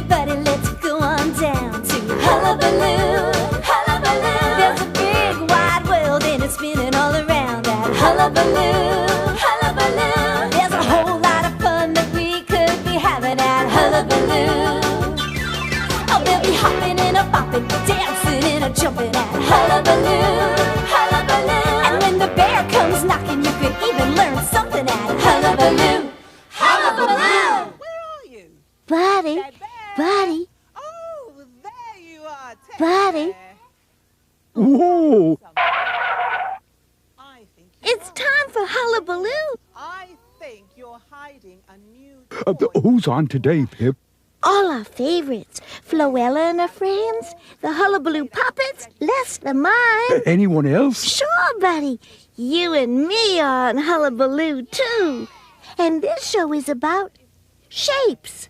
Everybody, let's go on down to Hullaballoo, Hullaballoo. There's a big wide world and it's spinning all around that Hullaballoo, Hullaballoo. There's a whole lot of fun that we could be having at Hullaballoo. Oh, they'll be hopping and a bopping, dancing and a jumping at Hullaballoo, Hullaballoo. And when the bear comes knocking, you could even learn something at Hullaballoo, Hullaballoo. Where are you? Buddy, buddy, Oh, there you are, Ted buddy. Bear. Whoa! I think you're It's time for Hullaballoo. I think you're hiding a new toy. Who's on today, Pip? All our favorites. Floella and her friends, the Hullaballoo puppets, less than mine. Anyone else? Sure, buddy. You and me are on Hullaballoo, too. And this show is about shapes.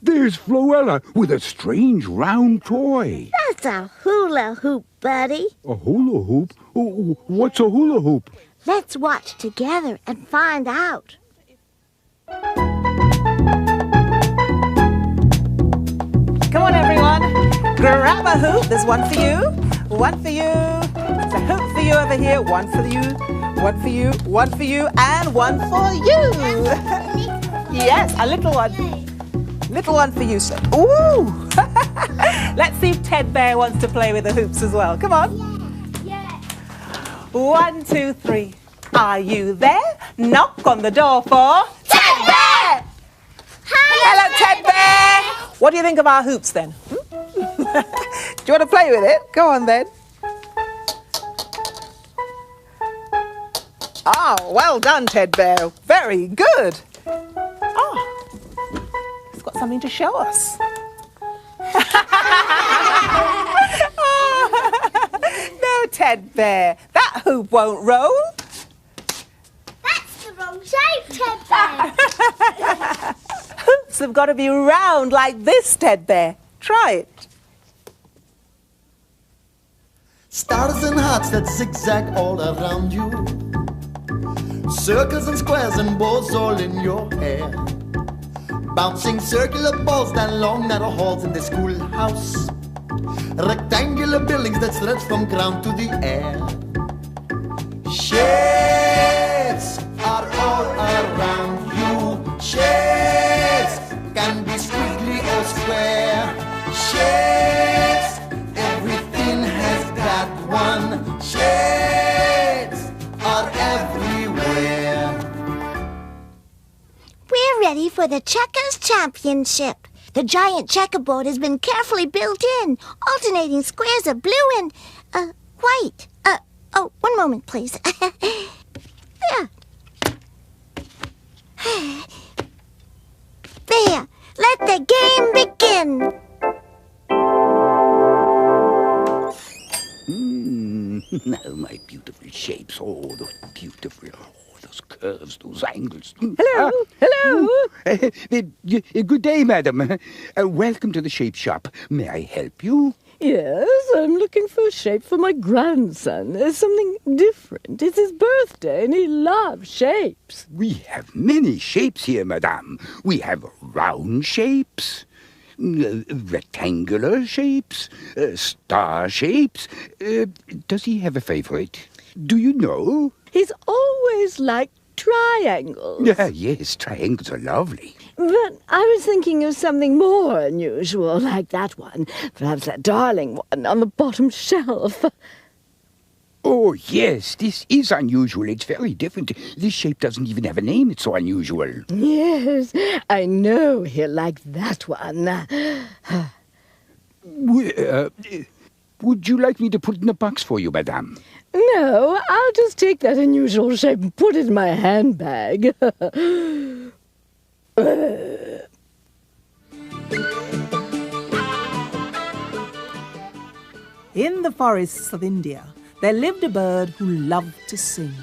There's Floella with a strange round toy. That's a hula hoop, buddy. A hula hoop? Oh, what's a hula hoop? Let's watch together and find out. Come on, everyone. Grab a hoop. There's one for you. One for you. There's a hoop for you over here. One for you. One for you. One for you. And one for you. Yes, a little one. Little one for you, sir. Ooh. Let's see if Ted Bear wants to play with the hoops as well. Come on. Yeah. 1, 2, 3. Are you there? Knock on the door for Ted Bear. Hello, Ted Bear. What do you think of our hoops then? Do you want to play with it? Go on then. Oh, well done, Ted Bear. Very good. Oh, he's got something to show us. No, Ted Bear. That hoop won't roll. That's the wrong shape, Ted Bear. Hoops have got to be round like this, Ted Bear. Try it. Stars and hearts that zigzag all around you. Circles and squares and balls all in your hair. Bouncing circular balls down long narrow halls in the schoolhouse. Rectangular buildings that stretch from ground to the air. Shapes are all around you. Shapes can be squiggly or square. Shapes, everything has got one. Shapes are everywhere. We're ready for the Checkers Championship. The giant checkerboard has been carefully built in, alternating squares of blue and, white. Oh, one moment, please. Yeah. There. Let the game begin. Oh, my beautiful shapes. Oh, those beautiful. Oh, those curves, those angles. Hello, hello. Good day, madam. Welcome to the shape shop. May I help you? Yes, I'm looking for a shape for my grandson. Something different. It's his birthday and he loves shapes. We have many shapes here, madame. We have round shapes, rectangular shapes, star shapes. Does he have a favorite? Do you know? He's always liked triangles. Yes, triangles are lovely. But I was thinking of something more unusual, like that one. Perhaps that darling one on the bottom shelf. Oh, yes, this is unusual. It's very different. This shape doesn't even have a name. It's so unusual. Yes, I know he'll like that one. Would you like me to put it in a box for you, madame? No, I'll just take that unusual shape and put it in my handbag. In the forests of India, there lived a bird who loved to sing.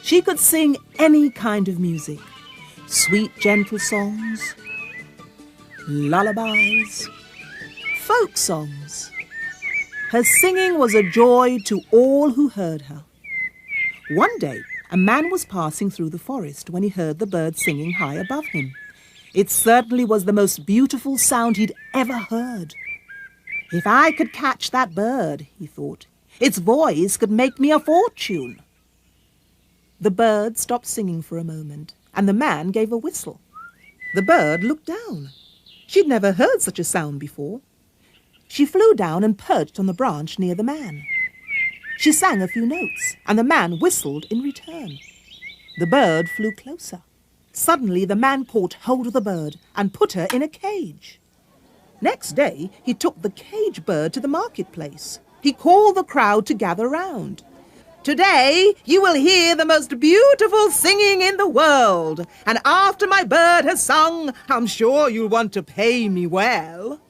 She could sing any kind of music. Sweet, gentle songs, lullabies, folk songs. Her singing was a joy to all who heard her. One day, a man was passing through the forest when he heard the bird singing high above him. It certainly was the most beautiful sound he'd ever heard. If I could catch that bird, he thought, its voice could make me a fortune. The bird stopped singing for a moment, and the man gave a whistle. The bird looked down. She'd never heard such a sound before. She flew down and perched on the branch near the man. She sang a few notes, and the man whistled in return. The bird flew closer. Suddenly, the man caught hold of the bird and put her in a cage. Next day, he took the cage bird to the marketplace. He called the crowd to gather round. "Today, you will hear the most beautiful singing in the world. And after my bird has sung, I'm sure you'll want to pay me well."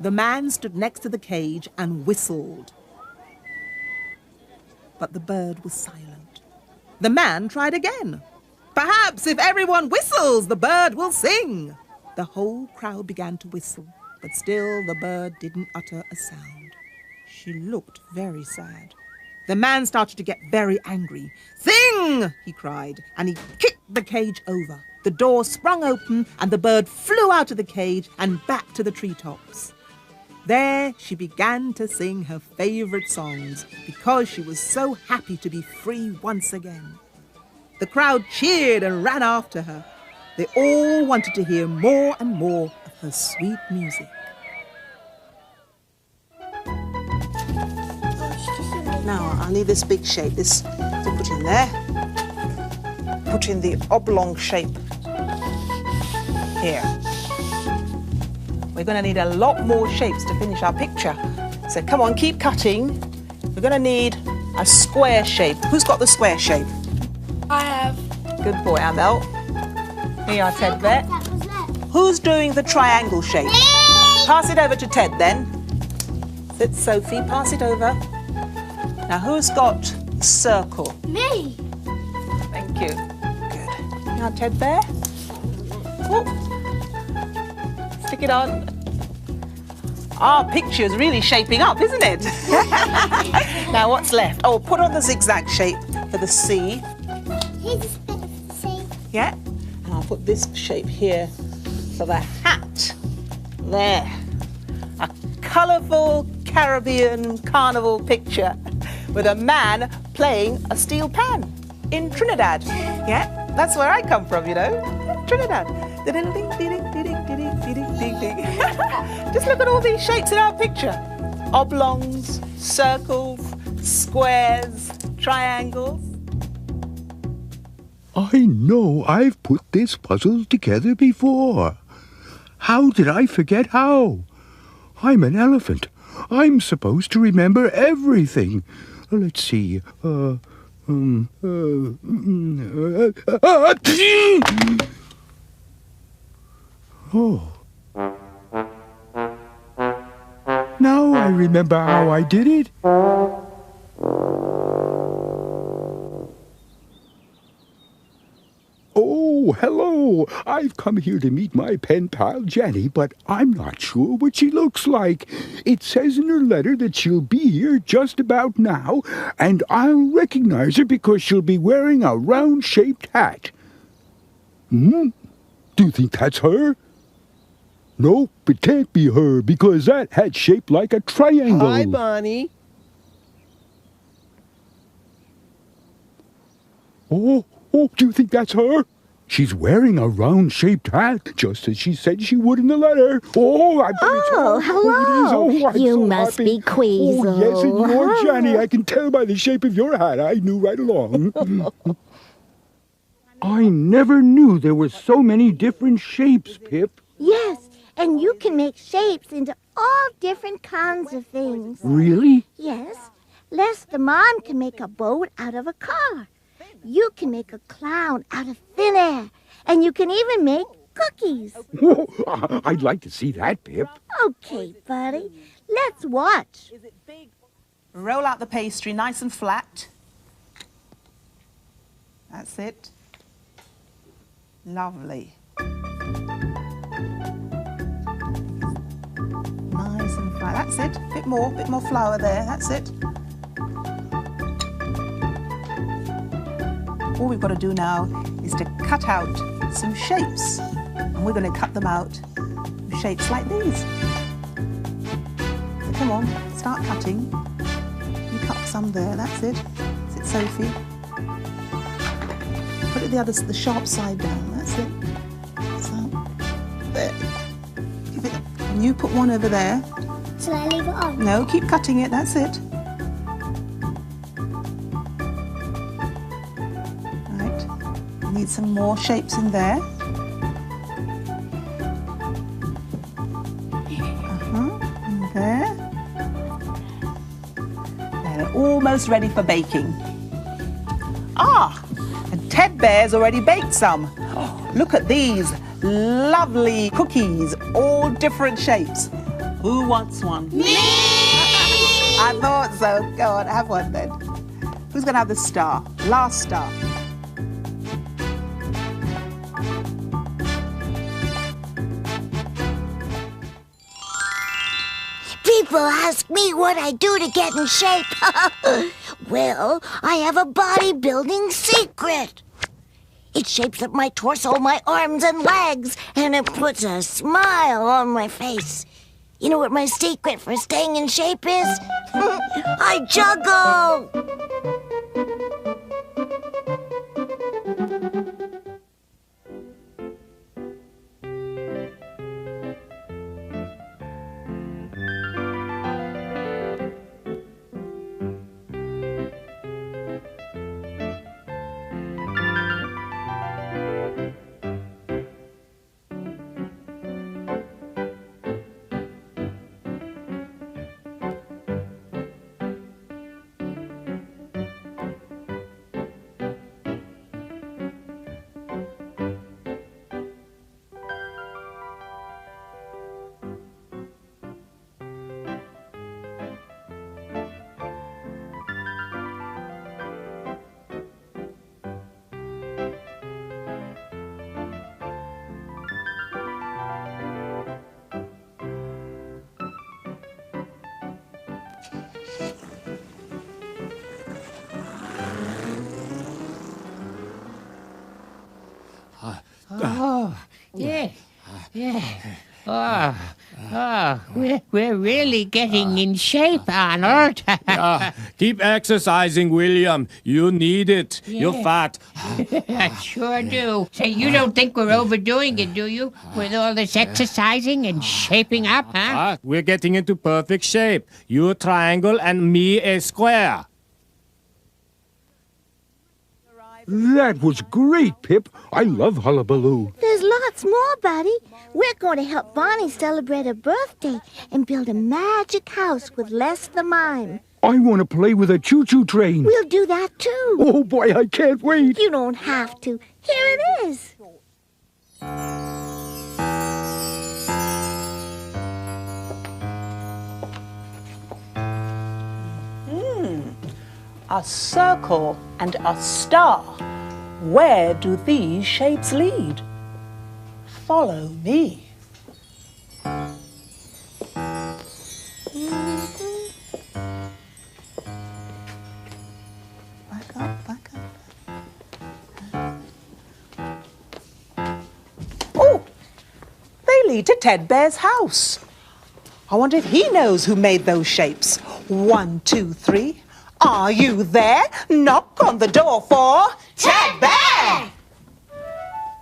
The man stood next to the cage and whistled. But the bird was silent. The man tried again. "Perhaps if everyone whistles, the bird will sing." The whole crowd began to whistle, but still the bird didn't utter a sound. She looked very sad. The man started to get very angry. "Sing!" he cried, and he kicked the cage over. The door sprung open, and the bird flew out of the cage and back to the treetops. There she began to sing her favourite songs because she was so happy to be free once again. The crowd cheered and ran after her. They all wanted to hear more and more of her sweet music. Now, I need this big shape, this to put in there. Put in the oblong shape here. We're going to need a lot more shapes to finish our picture. So come on, keep cutting. We're going to need a square shape. Who's got the square shape? I have. Good boy, Amel. Here you are, Ted there. Who's doing the triangle shape? Pass it over to Ted then. Sit, Sophie, pass it over. Now, who's got circle? Me. Thank you. Good. Now, Ted there. Oh. Stick it on. Our picture is really shaping up, isn't it? Now, what's left? Oh, put on the zigzag shape for the C. Here's a bit of the sea. Yeah. And I'll put this shape here for the hat. There. A colourful Caribbean carnival picture with a man playing a steel pan in Trinidad. Yeah, that's where I come from, you know. Trinidad. Just look at all these shapes in our picture. Oblongs, circles, squares, triangles. I know I've put this puzzle together before. How did I forget how? I'm an elephant. I'm supposed to remember everything. Let's see. Oh. Now I remember how I did it. Oh, hello. I've come here to meet my pen pal Jenny, but I'm not sure what she looks like. It says in her letter that she'll be here just about now, and I'll recognize her because she'll be wearing a round-shaped hat. Do you think that's her? Nope, it can't be her because that hat's shaped like a triangle. Hi, Bonnie. Oh, do you think that's her? She's wearing a round-shaped hat, just as she said she would in the letter. Oh, I bet it's her. Oh, hello. Oh, I'm You so must happy. be Queasel. Oh, yes, and you're Jenny. I can tell by the shape of your hat. I knew right along. I never knew there were so many different shapes, Pip. Yes, and you can make shapes into all different kinds of things. Really? Yes. Les the mom can make a boat out of a car. You can make a clown out of thin air. And you can even make cookies. Oh, I'd like to see that, Pip. Okay, buddy. Let's watch. Roll out the pastry nice and flat. That's it. Lovely. Nice and flat. That's it. Bit more flour there. That's it. All we've got to do now is to cut out some shapes. And we're going to cut them out in shapes like these. So come on, start cutting. You cut some there, that's it. That's it, Sophie. Put it the sharp side down, that's it. So, there. And you put one over there. Shall I leave it on? No, keep cutting it, that's it. Right, we need some more shapes in there. And there. They're almost ready for baking. Ah, and Ted Bear's already baked some. Oh, look at these lovely cookies, all different shapes. Who wants one? Me! I thought so. Go on, have one then. Who's going to have the star? Last star. People ask me what I do to get in shape. Well, I have a bodybuilding secret. It shapes up my torso, my arms and legs, and it puts a smile on my face. You know what my secret for staying in shape is? I juggle! We're really getting in shape, Arnold. Keep exercising, William. You need it. You're fat. I sure do. Say, you don't think we're overdoing it, do you? With all this exercising and shaping up, huh? We're getting into perfect shape. You a triangle and me a square. That was great, Pip. I love Hullaballoo. There's lots more, Buddy. We're going to help Bonnie celebrate her birthday and build a magic house with Les the Mime. I want to play with a choo-choo train. We'll do that too. Oh, boy, I can't wait. You don't have to. Here it is. A circle and a star. Where do these shapes lead? Follow me. Back up, back up. Oh, they lead to Ted Bear's house. I wonder if he knows who made those shapes. 1, 2, 3. Are you there? Knock on the door for Ted Bear!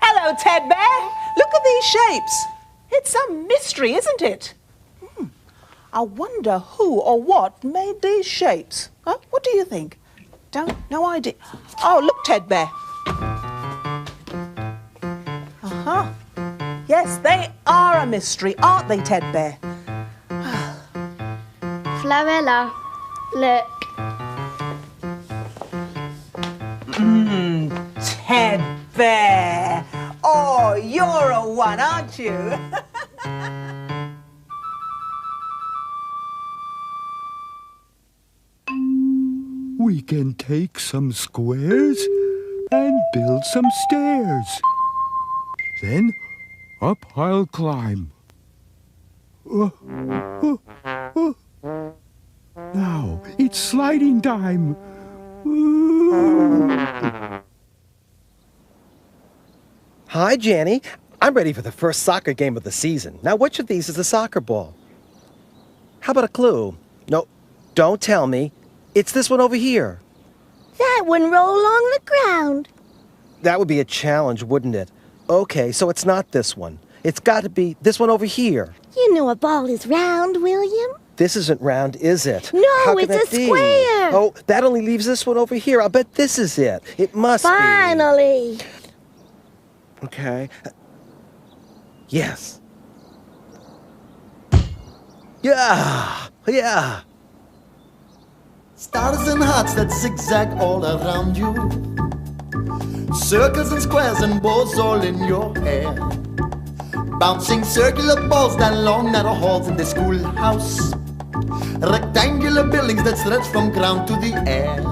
Hello, Ted Bear. Look at these shapes. It's a mystery, isn't it? I wonder who or what made these shapes. Huh? What do you think? No idea. Oh, look, Ted Bear. Yes, they are a mystery, aren't they, Ted Bear? Florella, look. Ted Bear. Oh, you're a one, aren't you? We can take some squares and build some stairs. Then up I'll climb. Now it's sliding time. Hi, Janny. I'm ready for the first soccer game of the season. Now, which of these is a soccer ball? How about a clue? No, don't tell me. It's this one over here. That one roll along the ground. That would be a challenge, wouldn't it? Okay, so it's not this one. It's got to be this one over here. You know a ball is round, William. This isn't round, is it? No, How can it's that a be? square. Oh, that only leaves this one over here. I'll bet this is it. It must Finally. be. Okay. Yes. Yeah. Stars and hearts that zigzag all around you. Circles and squares and balls all in your hair. Bouncing circular balls down long narrow halls in the schoolhouse. Rectangular buildings that stretch from ground to the air.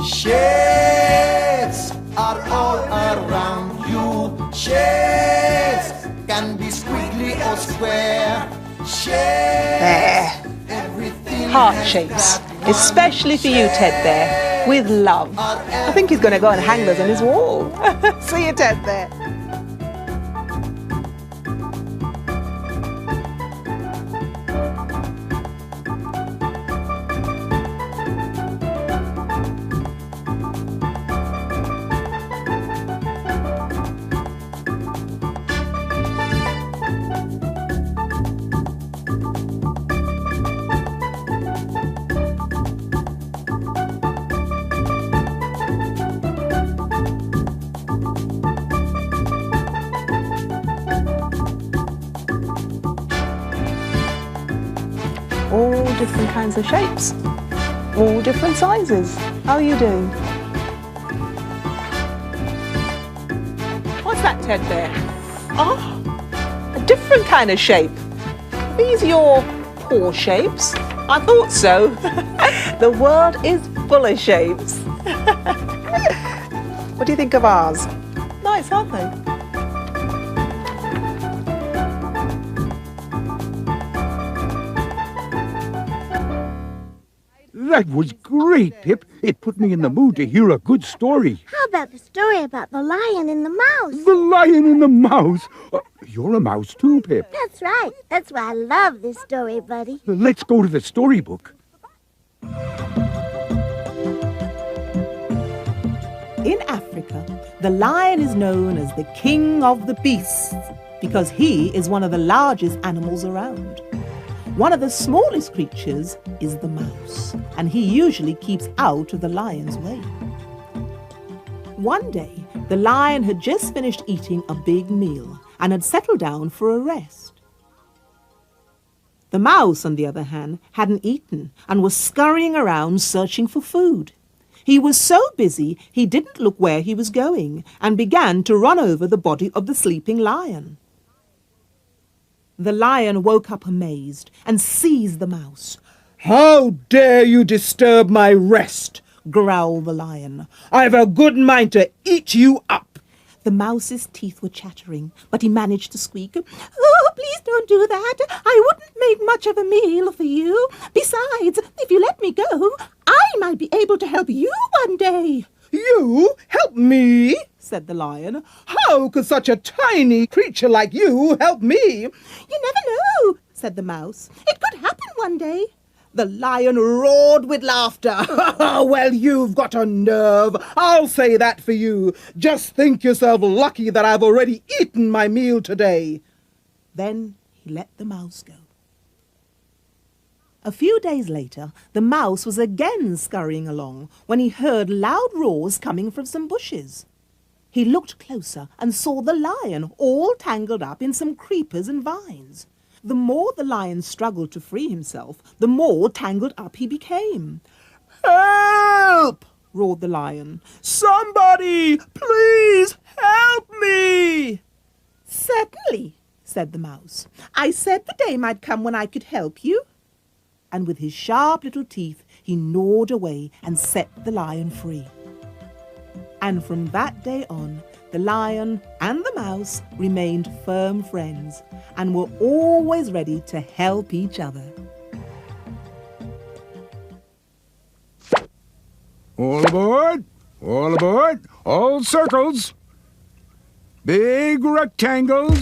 Shapes are all around you. Shapes can be squiggly or square. Shapes, everything Heart shapes. Especially for you, Ted, there. With love. I think he's going to go and hang those on his wall. See you, Ted, there. All different kinds of shapes, all different sizes. How are you doing? What's that, Ted, there? Oh, a different kind of shape. Are these your paw shapes? I thought so. The world is full of shapes. What do you think of ours? Nice, aren't they? That was great, Pip. It put me in the mood to hear a good story. How about the story about the lion and the mouse? The lion and the mouse. You're a mouse too, Pip. That's right. That's why I love this story, buddy. Let's go to the storybook. In Africa, the lion is known as the king of the beasts because he is one of the largest animals around. One of the smallest creatures is the mouse, and he usually keeps out of the lion's way. One day, the lion had just finished eating a big meal and had settled down for a rest. The mouse, on the other hand, hadn't eaten and was scurrying around searching for food. He was so busy he didn't look where he was going and began to run over the body of the sleeping lion. The lion woke up amazed and seized the mouse. "How dare you disturb my rest?" growled the lion. "I've a good mind to eat you up." The mouse's teeth were chattering, but he managed to squeak, "Oh, please don't do that. I wouldn't make much of a meal for you. Besides, if you let me go, I might be able to help you one day." "You help me?" said the lion. "How could such a tiny creature like you help me?" "You never know," said the mouse. "It could happen one day." The lion roared with laughter. "Well, you've got a nerve. I'll say that for you. Just think yourself lucky that I've already eaten my meal today." Then he let the mouse go. A few days later, the mouse was again scurrying along when he heard loud roars coming from some bushes. He looked closer and saw the lion all tangled up in some creepers and vines. The more the lion struggled to free himself, the more tangled up he became. "Help!" roared the lion. "Somebody, please help me!" "Certainly," said the mouse. "I said the day might come when I could help you." And with his sharp little teeth, he gnawed away and set the lion free. And from that day on, the lion and the mouse remained firm friends and were always ready to help each other. All aboard! All aboard! All circles! big rectangles,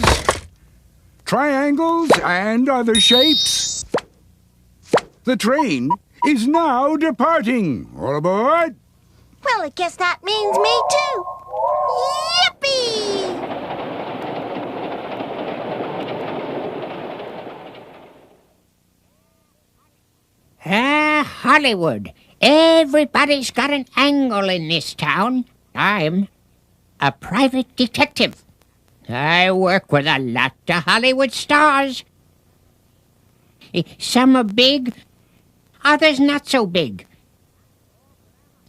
triangles, and other shapes. The train is now departing. All aboard! Well, I guess that means me too. Yippee! Hollywood. Everybody's got an angle in this town. I'm a private detective. I work with a lot of Hollywood stars. Some are big, others not so big.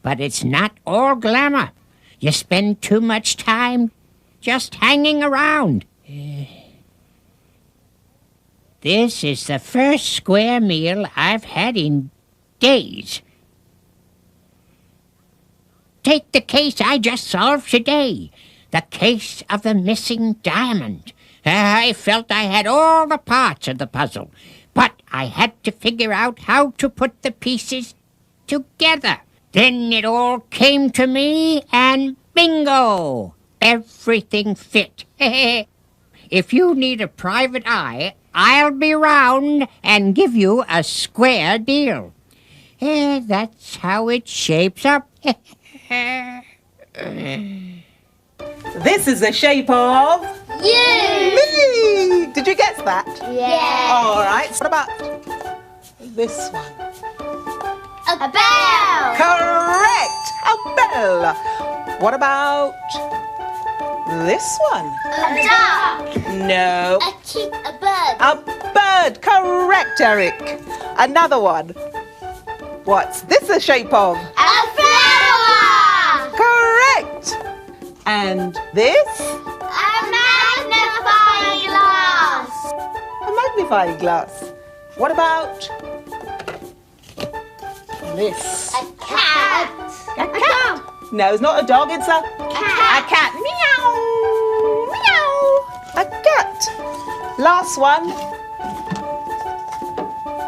But it's not all glamour. You spend too much time just hanging around. This is the first square meal I've had in days. Take the case I just solved today. The case of the missing diamond. I felt I had all the parts of the puzzle, but I had to figure out how to put the pieces together. Then it all came to me, and bingo! Everything fit. If you need a private eye, I'll be round and give you a square deal. That's how it shapes up. This is the shape of... You! Me! Did you guess that? Yeah. All right. What about this one? A bell! Correct! A bell. What about this one? A duck! No. A bird! A bird. Correct, Eric. Another one. What's this the shape of? A flower! Correct. And this? A magnifying glass! A magnifying glass. What about this? A cat! A cat. No, it's not a dog, it's a Cat! A cat. Meow. Meow. A cat. Last one.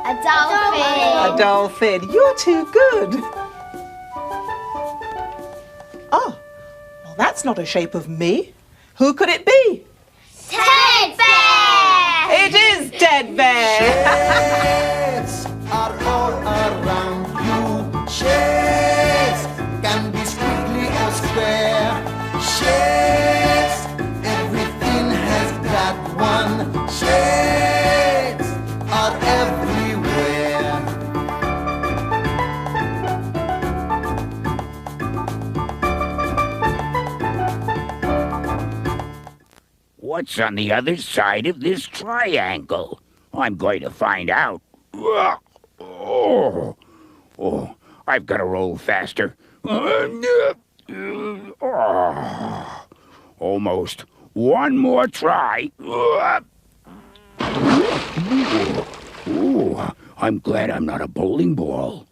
A dolphin! A dolphin. You're too good. Oh, well, that's not a shape of me. Who could it be? Teddy bear! It is Dead Bear. Shapes are all around you. Shapes can be squiggly or square. Shapes, everything has got one. Shapes are everywhere. What's on the other side of this triangle? I'm going to find out. Oh, I've got to roll faster. Almost. One more try. Ooh, I'm glad I'm not a bowling ball.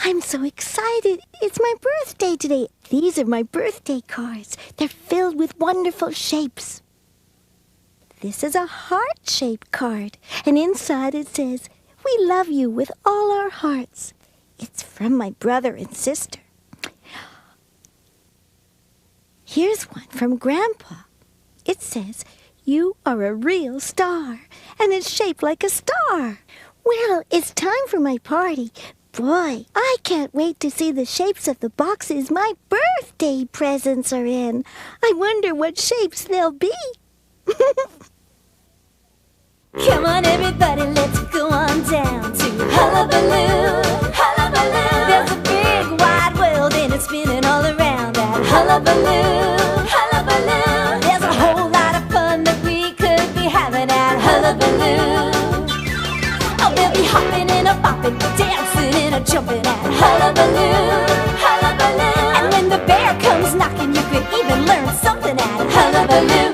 I'm so excited. It's my birthday today. These are my birthday cards. They're filled with wonderful shapes. This is a heart-shaped card, and inside it says, "We love you with all our hearts." It's from my brother and sister. Here's one from Grandpa. It says, "You are a real star," and it's shaped like a star. Well, it's time for my party. boy, I can't wait to see the shapes of the boxes my birthday presents are in. I wonder what shapes they'll be. Come on, everybody, let's go on down to Hullaballoo, Hullaballoo. There's a big wide world and it's spinning all around that Hullaballoo, Hullaballoo. There's a whole lot of fun that we could be having at Hullaballoo. Oh, we'll be hopping and a bopping, dancing and a jumping at Hullaballoo, Hullaballoo. And when the bear comes knocking, you could even learn something at Hullaballoo.